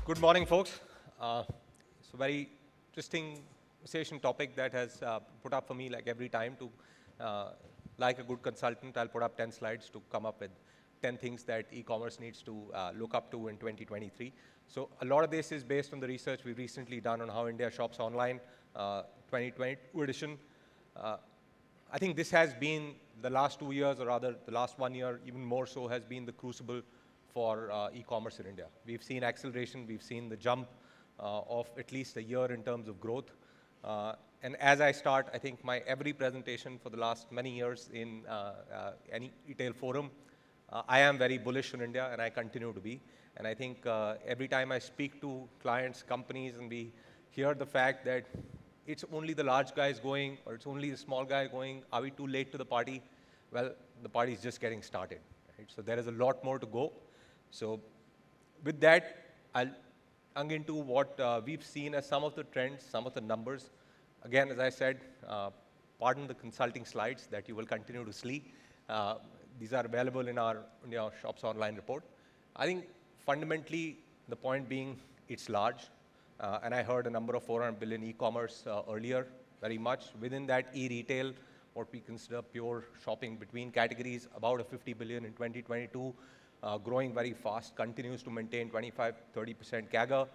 Good morning, folks. It's a very interesting conversation topic that has put up for me like every time to, like a good consultant, I'll put up 10 slides to come up with 10 things that e-commerce needs to look up to in 2023. So a lot of this is based on the research we've recently done on how India shops online, 2022 edition. I think this has been the last 2 years, or rather the last 1 year, even more so, has been the crucible for e-commerce in India. We've seen acceleration, we've seen the jump of at least a year in terms of growth. And as I start, I think my every presentation for the last many years in any retail forum, I am very bullish on India, and I continue to be. And I think every time I speak to clients, companies, and we hear the fact that it's only the large guys going, or it's only the small guy going, are we too late to the party? Well, the party is just getting started. Right? So there is a lot more to go. So with that, I'll hang into what we've seen as some of the trends, some of the numbers. Again, as I said, pardon the consulting slides that you will continue to see. These are available in our Shops Online report. I think fundamentally, the point being, it's large. And I heard a number of 400 billion e-commerce earlier, very much. Within that, e-retail, what we consider pure shopping between categories, about a 50 billion in 2022. Growing very fast, continues to maintain 25-30% CAGR.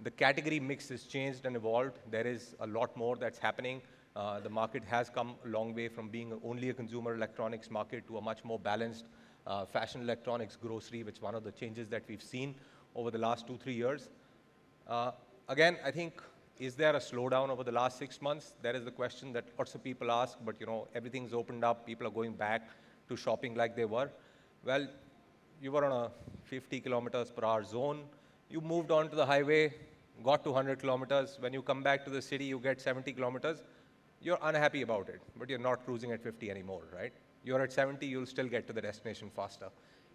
The category mix has changed and evolved. There is a lot more that's happening. The market has come a long way from being only a consumer electronics market to a much more balanced fashion electronics, grocery, which is one of the changes that we've seen over the last 2-3 years. Again, I think, is there a slowdown over the last 6 months? That is the question that lots of people ask, but everything's opened up. People are going back to shopping like they were. Well, you were on a 50 kilometers per hour zone. You moved onto the highway, got to 100 kilometers. When you come back to the city, you get 70 kilometers. You're unhappy about it, but you're not cruising at 50 anymore, right? You're at 70, you'll still get to the destination faster.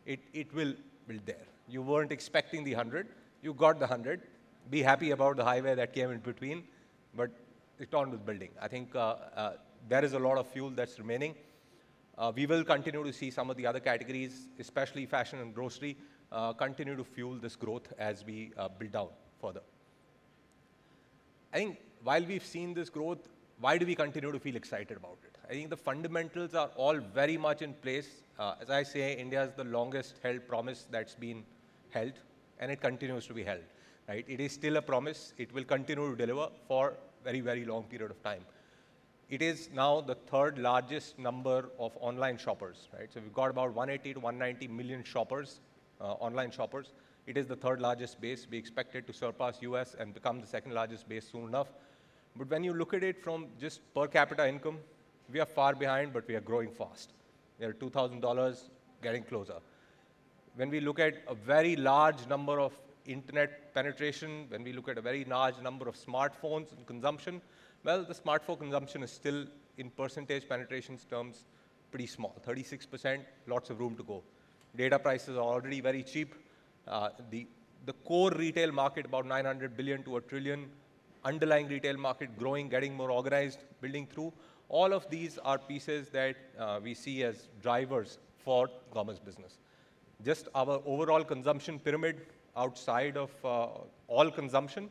It will build there. You weren't expecting the 100, you got the 100. Be happy about the highway that came in between, but it's on with building. I think there is a lot of fuel that's remaining. We will continue to see some of the other categories, especially fashion and grocery, continue to fuel this growth as we build out further. I think while we've seen this growth, why do we continue to feel excited about it? I think the fundamentals are all very much in place. As I say, India is the longest held promise that's been held, and it continues to be held. Right? It is still a promise. It will continue to deliver for a very, very long period of time. It is now the third largest number of online shoppers. Right? So we've got about 180 to 190 million shoppers, online shoppers. It is the third largest base. We expect it to surpass US and become the second largest base soon enough. But when you look at it from just per capita income, we are far behind, but we are growing fast. We are $2,000 getting closer. When we look at a very large number of internet penetration, when we look at a very large number of smartphones and consumption, well, the smartphone consumption is still, in percentage penetrations terms, pretty small, 36%, lots of room to go. Data prices are already very cheap. The core retail market, about 900 billion to a trillion, underlying retail market growing, getting more organized, building through. All of these are pieces that we see as drivers for commerce business. Just our overall consumption pyramid outside of all consumption,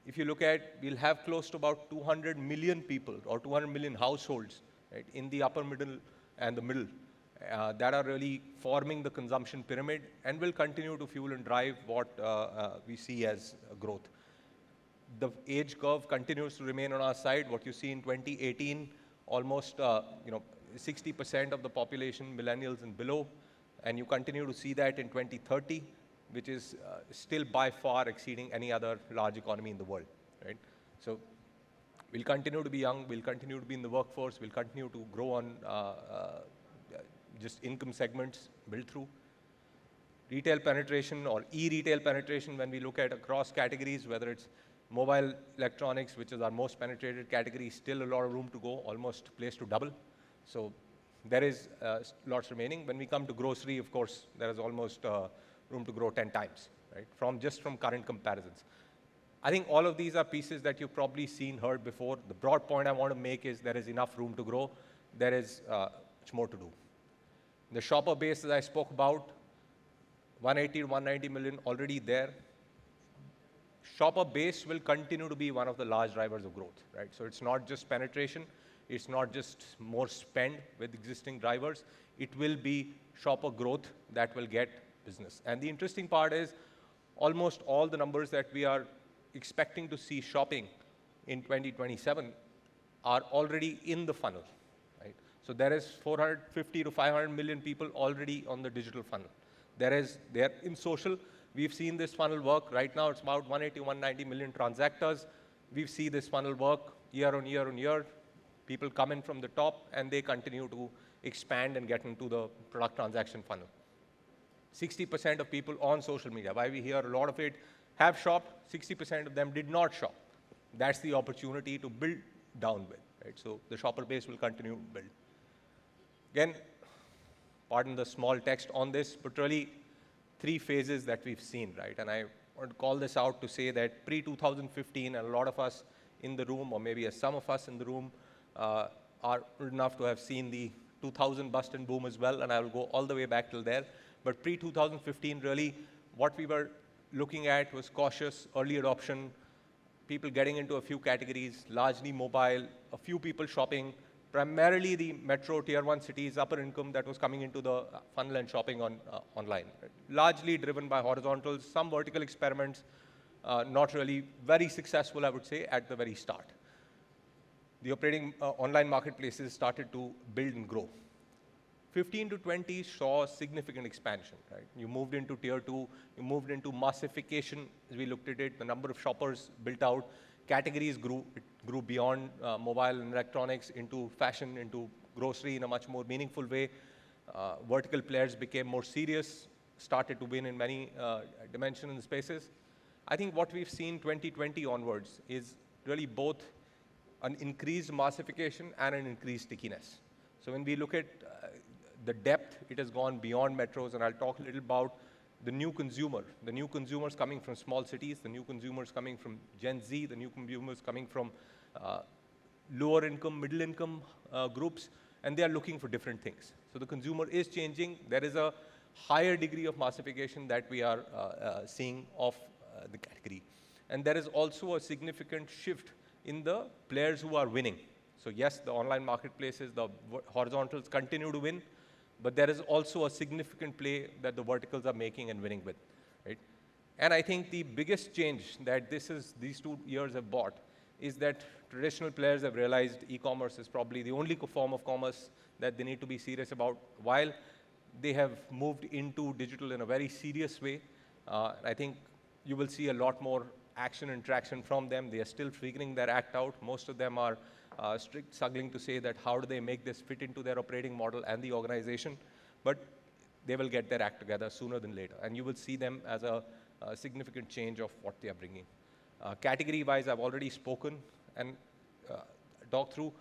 if you look at, we'll have close to about 200 million people or 200 million households, right, in the upper middle and the middle that are really forming the consumption pyramid and will continue to fuel and drive what we see as growth. The age curve continues to remain on our side. What you see in 2018, almost 60% of the population, millennials and below, and you continue to see that in 2030, which is still by far exceeding any other large economy in the world, right? So we'll continue to be young, we'll continue to be in the workforce, we'll continue to grow on just income segments, build through. Retail penetration or e-retail penetration, when we look at across categories, whether it's mobile electronics, which is our most penetrated category, still a lot of room to go, almost place to double. So there is lots remaining. When we come to grocery, of course, there is almost room to grow 10 times, right? From current comparisons. I think all of these are pieces that you've probably seen, heard before. The broad point I want to make is there is enough room to grow. There is much more to do. The shopper base that I spoke about, 180 to 190 million already there. shopper base will continue to be one of the large drivers of growth, right? So it's not just penetration, it's not just more spend with existing drivers, it will be shopper growth that will get business. And the interesting part is almost all the numbers that we are expecting to see shopping in 2027 are already in the funnel, right? So there is 450 to 500 million people already on the digital funnel. They're in social. We've seen this funnel work. Right now, it's about 180, 190 million transactors. We've seen this funnel work year on year on year. People come in from the top, and they continue to expand and get into the product transaction funnel. 60% of people on social media, why we hear a lot of it, have shopped. 60% of them did not shop. That's the opportunity to build down with, right? So the shopper base will continue to build. Again, pardon the small text on this, but really 3 phases that we've seen, right? And I want to call this out to say that pre-2015, and a lot of us in the room, or maybe some of us in the room, are old enough to have seen the 2000 bust and boom as well, and I will go all the way back till there. But pre-2015, really, what we were looking at was cautious, early adoption, people getting into a few categories, largely mobile, a few people shopping, primarily the metro tier 1 cities, upper income that was coming into the funnel and shopping online. Largely driven by horizontals, some vertical experiments, not really very successful, I would say, at the very start. The operating online marketplaces started to build and grow. 15 to 20 saw significant expansion, right? You moved into tier 2, you moved into massification. As we looked at it, the number of shoppers built out, categories grew. It grew beyond mobile and electronics into fashion, into grocery in a much more meaningful way. Vertical players became more serious, started to win in many dimensions and spaces. I think what we've seen 2020 onwards is really both an increased massification and an increased stickiness. So when we look at the depth, it has gone beyond metros, and I'll talk a little about the new consumer. The new consumers coming from small cities, the new consumers coming from Gen Z, the new consumers coming from lower income, middle income groups, and they are looking for different things. So the consumer is changing. There is a higher degree of massification that we are seeing of the category. And there is also a significant shift in the players who are winning. So yes, the online marketplaces, the horizontals continue to win, but there is also a significant play that the verticals are making and winning with, right? And I think the biggest change that these 2 years have brought is that traditional players have realized e-commerce is probably the only form of commerce that they need to be serious about. While they have moved into digital in a very serious way, I think you will see a lot more action and traction from them. They are still figuring their act out. Most of them are struggling to say that how do they make this fit into their operating model and the organization, but they will get their act together sooner than later, and you will see them as a significant change of what they are bringing. Category-wise, I've already spoken and talked through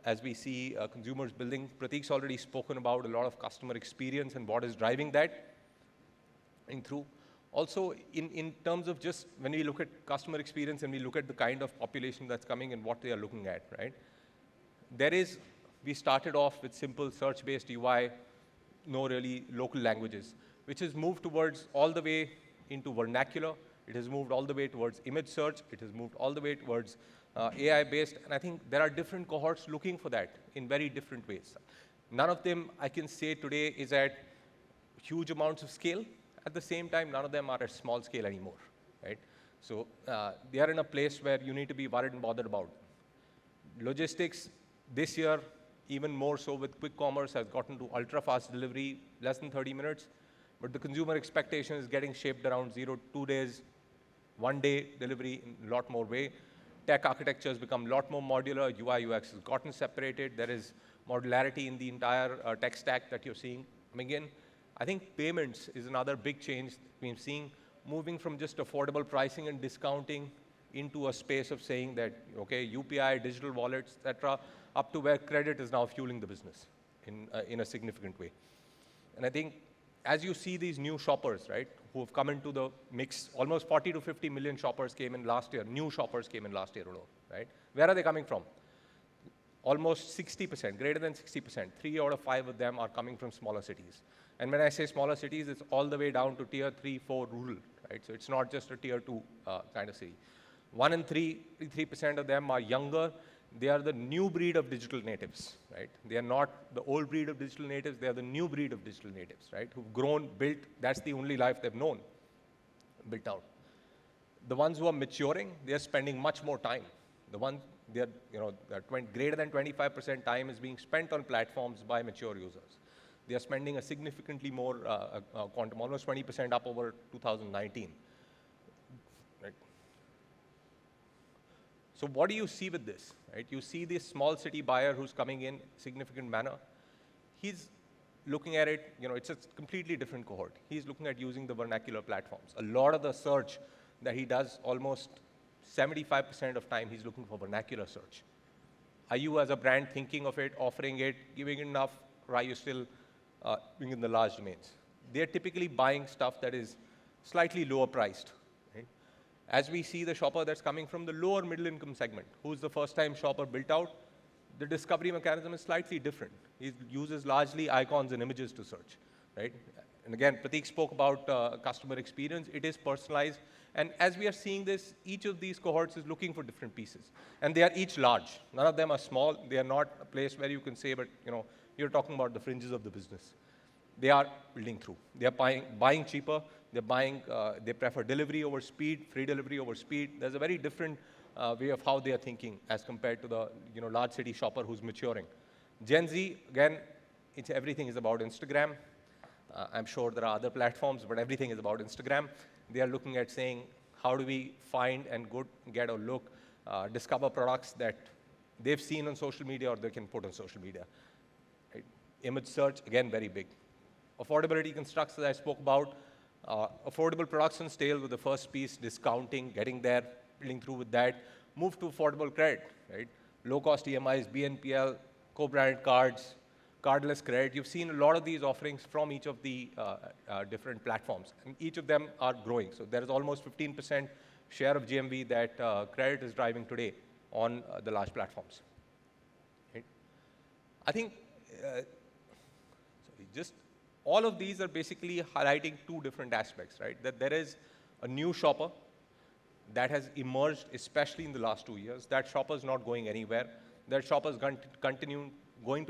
as we see consumers building. Prateek's already spoken about a lot of customer experience and what is driving that through. Also, in terms of just when we look at customer experience and we look at the kind of population that's coming and what they are looking at, right? We started off with simple search-based UI, no really local languages, which has moved towards all the way into vernacular. It has moved all the way towards image search. It has moved all the way towards AI-based. And I think there are different cohorts looking for that in very different ways. None of them, I can say today, is at huge amounts of scale. At the same time, none of them are at small scale anymore, right? So they are in a place where you need to be worried and bothered about. Logistics, this year, even more so with quick commerce, has gotten to ultra-fast delivery, less than 30 minutes. But the consumer expectation is getting shaped around 0 to 2 days, 1 day delivery in a lot more way. Tech architecture has become a lot more modular. UI, UX has gotten separated. There is modularity in the entire tech stack that you're seeing coming in. I think payments is another big change we're seeing, moving from just affordable pricing and discounting into a space of saying that, okay, UPI, digital wallets, et cetera, up to where credit is now fueling the business in a significant way. And I think as you see these new shoppers, right, who have come into the mix, almost 40 to 50 million shoppers came in last year, new shoppers came in last year alone, right? Where are they coming from? Almost 60%, greater than 60%. 3 out of 5 of them are coming from smaller cities. And when I say smaller cities, it's all the way down to tier 3, 4 rural, right? So it's not just a tier 2 kind of city. 1 in 3% of them are younger. They are the new breed of digital natives, right? They are not the old breed of digital natives. They are the new breed of digital natives, right? Who've grown, built. That's the only life they've known, built out. The ones who are maturing, they are spending much more time. The ones, they're, greater than 25% time is being spent on platforms by mature users. They are spending a significantly more quantum, almost 20% up over 2019. Right? So what do you see with this? Right? You see this small city buyer who's coming in significant manner. He's looking at it, it's a completely different cohort. He's looking at using the vernacular platforms. A lot of the search that he does, almost 75% of time, he's looking for vernacular search. Are you as a brand thinking of it, offering it, giving it enough, or are you still being in the large domains? They're typically buying stuff that is slightly lower priced. Right? As we see the shopper that's coming from the lower middle income segment, who's the first time shopper built out, the discovery mechanism is slightly different. He uses largely icons and images to search, right? And again, Prateek spoke about customer experience. It is personalized. And as we are seeing this, each of these cohorts is looking for different pieces. And they are each large. None of them are small. They are not a place where you can say, but you're talking about the fringes of the business. They are building through. They are buying cheaper. They're buying, they prefer delivery over speed, free delivery over speed. There's a very different way of how they are thinking as compared to the large city shopper who's maturing. Gen Z, again, everything is about Instagram. I'm sure there are other platforms, but everything is about Instagram. They are looking at saying, how do we find and get a look, discover products that they've seen on social media or they can put on social media. Right? Image search, again, very big. Affordability constructs that I spoke about. Affordable products and stale with the first piece, discounting, getting there, building through with that. Move to affordable credit, right? Low-cost EMIs, BNPL, co-branded cards, cardless credit. You've seen a lot of these offerings from each of the different platforms, and each of them are growing. So there is almost 15% share of GMV that credit is driving today on the large platforms. Right? I think just all of these are basically highlighting two different aspects, right? That there is a new shopper that has emerged, especially in the last 2 years. That shopper is not going anywhere. That shopper is going to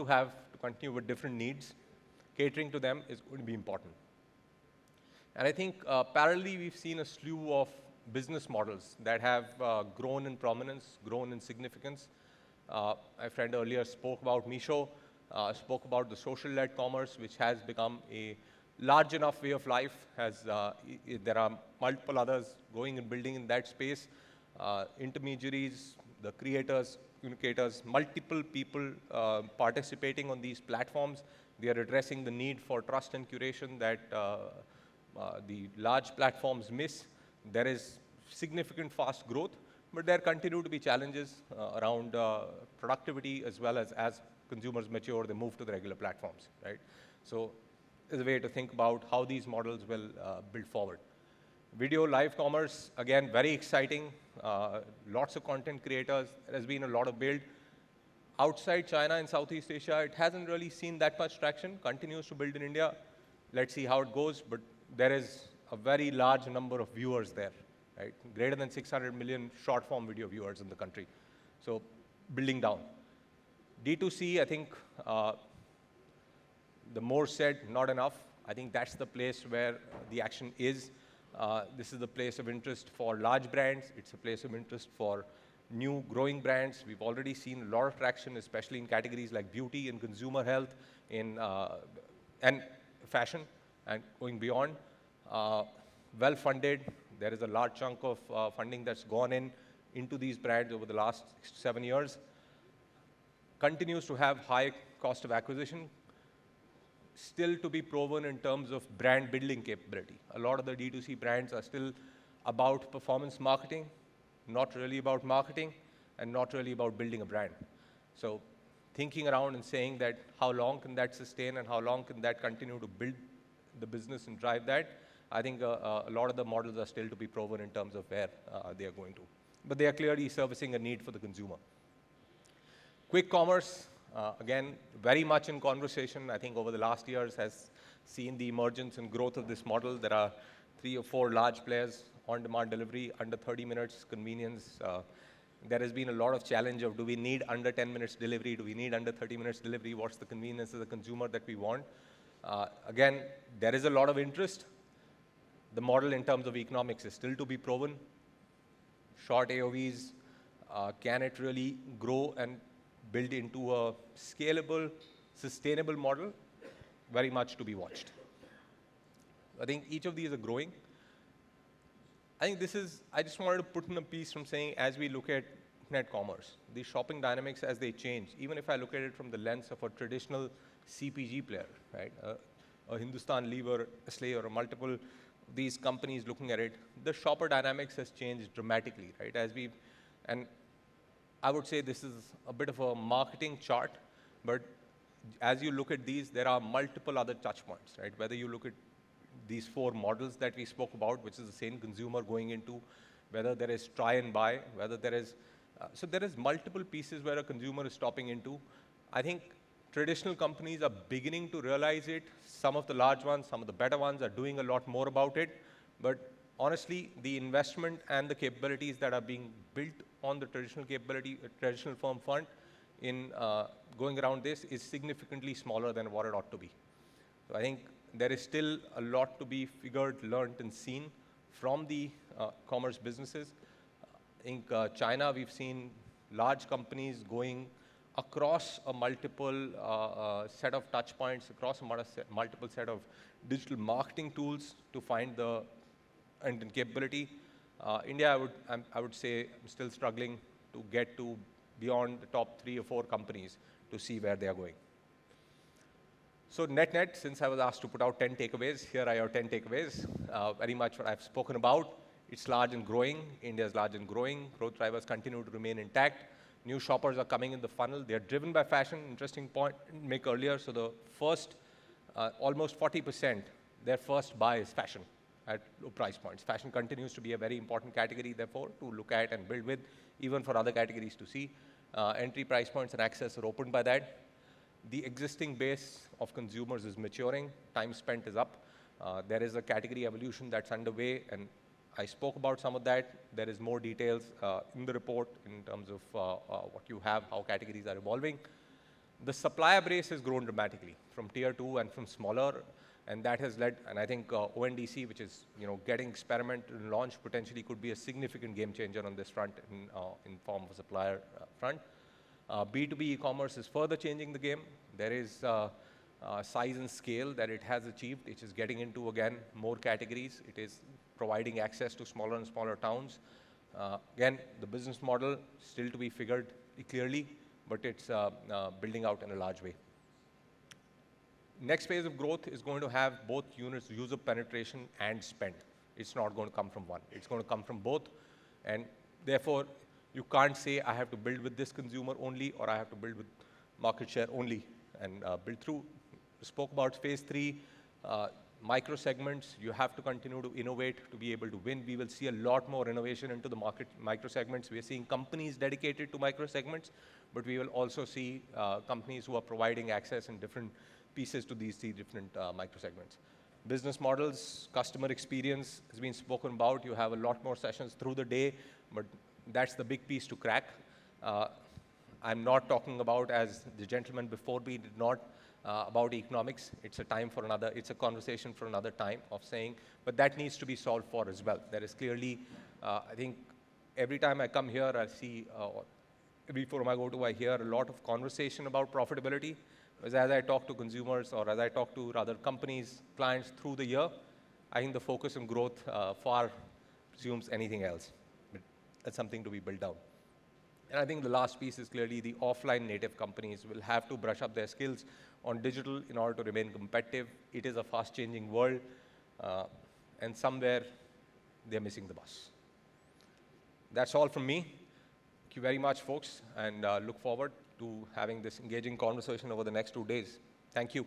have to continue with different needs. Catering to them is going to be important. And I think parallelly, we've seen a slew of business models that have grown in prominence, grown in significance. My friend earlier spoke about Meesho, spoke about the social-led commerce, which has become a large enough way of life. There are multiple others going and building in that space. Intermediaries, the creators, communicators, multiple people participating on these platforms. They are addressing the need for trust and curation that the large platforms miss. There is significant fast growth, but there continue to be challenges around productivity as well as consumers mature, they move to the regular platforms, right? So there's a way to think about how these models will build forward. Video live commerce, again, very exciting. Lots of content creators. There has been a lot of build. Outside China and Southeast Asia, it hasn't really seen that much traction. Continues to build in India. Let's see how it goes. But there is a very large number of viewers there, right? Greater than 600 million short-form video viewers in the country. So building down. D2C, I think the more said, not enough. I think that's the place where the action is. This is the place of interest for large brands. It's a place of interest for new growing brands. We've already seen a lot of traction, especially in categories like beauty and consumer health and fashion and going beyond. Well-funded. There is a large chunk of funding that's gone into these brands over the last 6 to 7 years. Continues to have high cost of acquisition. Still to be proven in terms of brand building capability. A lot of the D2C brands are still about performance marketing, not really about marketing, and not really about building a brand. So thinking around and saying that how long can that sustain and how long can that continue to build the business and drive that, I think a lot of the models are still to be proven in terms of where they are going to. But they are clearly servicing a need for the consumer. Quick commerce, again, very much in conversation. I think over the last years has seen the emergence and growth of this model. There are 3 or 4 large players, on-demand delivery, under 30 minutes, convenience. There has been a lot of challenge of, do we need under 10 minutes delivery? Do we need under 30 minutes delivery? What's the convenience of the consumer that we want? Again, there is a lot of interest. The model in terms of economics is still to be proven. Short AOVs, can it really grow and build into a scalable, sustainable model? Very much to be watched. I think each of these are growing. I think I just wanted to put in a piece from saying, as we look at net commerce, the shopping dynamics as they change, even if I look at it from the lens of a traditional CPG player, right? A Hindustan Lever, a Slay, or a multiple, these companies looking at it, the shopper dynamics has changed dramatically, right? And I would say this is a bit of a marketing chart, but as you look at these, there are multiple other touch points, right? Whether you look at these 4 models that we spoke about, which is the same consumer going into, whether there is try and buy, whether there is, so there is multiple pieces where a consumer is stopping into. I think traditional companies are beginning to realize it. Some of the large ones, some of the better ones are doing a lot more about it. But honestly, the investment and the capabilities that are being built on the traditional firm front in going around this is significantly smaller than what it ought to be. So I think there is still a lot to be figured, learned, and seen from the commerce businesses. I think China, we've seen large companies going across a multiple set of touch points, across a multiple set of digital marketing tools to find the and capability. India, I would say, I'm still struggling to get to beyond the top 3 or 4 companies to see where they are going. So net, since I was asked to put out 10 takeaways, here are your 10 takeaways. Very much what I've spoken about. It's large and growing. India is large and growing. Growth drivers continue to remain intact. New shoppers are coming in the funnel. They're driven by fashion. Interesting point make earlier. So the first, almost 40%, their first buy is fashion at low price points. Fashion continues to be a very important category, therefore, to look at and build with, even for other categories to see. Entry price points and access are opened by that. The existing base of consumers is maturing. Time spent is up. There is a category evolution that's underway, and I spoke about some of that. There is more details in the report in terms of what you have, how categories are evolving. The supplier base has grown dramatically from tier 2 and from smaller, and that has led, and I think ONDC, which is getting experiment and launch, potentially could be a significant game changer on this front in form of a supplier front. B2B e-commerce is further changing the game. There is size and scale that it has achieved. It is getting into, again, more categories. It is providing access to smaller and smaller towns. Again, the business model still to be figured clearly, but it's building out in a large way. Next phase of growth is going to have both user penetration and spend. It's not going to come from one. It's going to come from both. And therefore, you can't say, I have to build with this consumer only, or I have to build with market share only and build through. We spoke about phase 3, micro segments. You have to continue to innovate to be able to win. We will see a lot more innovation into the market micro segments. We are seeing companies dedicated to micro segments, but we will also see companies who are providing access in different pieces to these 3 different micro segments. Business models, customer experience has been spoken about. You have a lot more sessions through the day, but that's the big piece to crack. I'm not talking about, as the gentleman before me did not, about economics. It's a conversation for another time of saying, but that needs to be solved for as well. There is clearly, I think, every time I come here, I see, every forum I go to, I hear a lot of conversation about profitability. Because as I talk to consumers or as I talk to other companies, clients through the year, I think the focus on growth far presumes anything else. But that's something to be built out. And I think the last piece is clearly the offline native companies will have to brush up their skills on digital in order to remain competitive. It is a fast-changing world, and somewhere they're missing the bus. That's all from me. Thank you very much, folks, and look forward to having this engaging conversation over the next 2 days. Thank you.